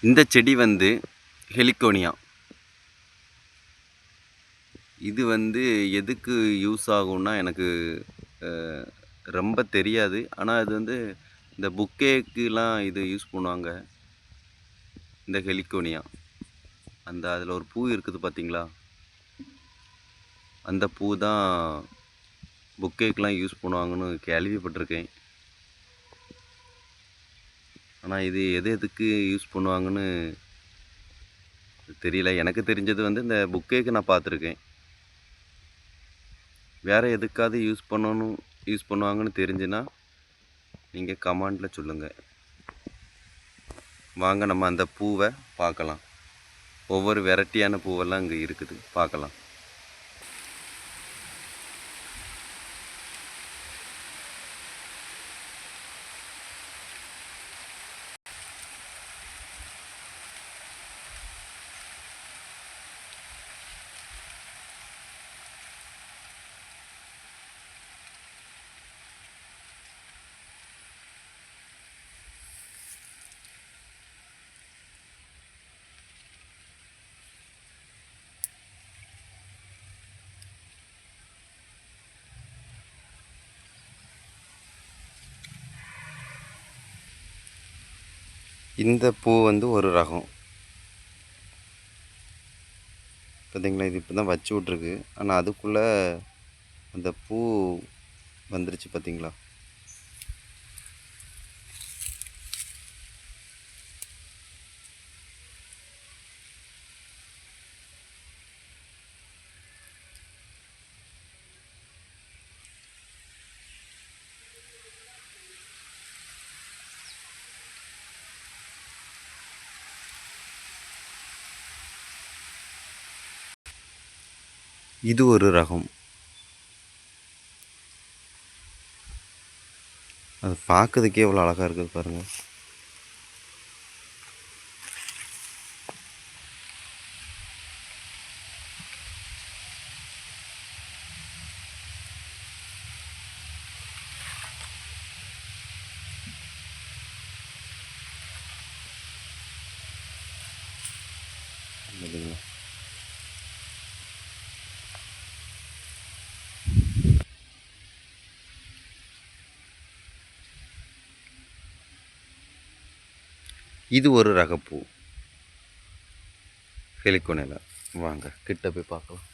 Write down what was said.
இந்த செடி வந்து ஹெலிகோனியா. இது வந்து எதுக்கு யூஸ் ஆகும்னா எனக்கு ரொம்ப தெரியாது. ஆனால் இது வந்து இந்த புக்கேக்குலாம் இது யூஸ் பண்ணுவாங்க. இந்த ஹெலிகோனியா அந்த அதில் ஒரு பூ இருக்குது பார்த்தீங்களா? அந்த பூ தான் புக்கேக்கெலாம் யூஸ் பண்ணுவாங்கன்னு கேள்விப்பட்டிருக்கேன். ஆனால் இது எதுக்கு யூஸ் பண்ணுவாங்கன்னு தெரியல. எனக்கு தெரிஞ்சது வந்து இந்த புக்கேக்கு நான் பார்த்துருக்கேன். வேறு எதுக்காவது யூஸ் பண்ணுவாங்கன்னு தெரிஞ்சுன்னா நீங்கள் கமெண்டில் சொல்லுங்கள். வாங்க நம்ம அந்த பூவை பார்க்கலாம். ஒவ்வொரு வெரைட்டியான பூவெல்லாம் இங்கே இருக்குது, பார்க்கலாம். இந்த பூ வந்து ஒரு ரகம் பார்த்தீங்களா? இது இப்போ தான் வச்சு விட்ருக்கு. ஆனால் அதுக்குள்ளே அந்த பூ வந்துருச்சு பார்த்தீங்களா? இது ஒரு ரகம். அது பார்க்கறதுக்கே எவ்வளோ அழகாக இருக்குது பாருங்கள். பார்த்தீங்களா? இது ஒரு ரகப்பூ ஹெலிகோனியா. வாங்க கிட்ட போய் பார்க்கலாம்.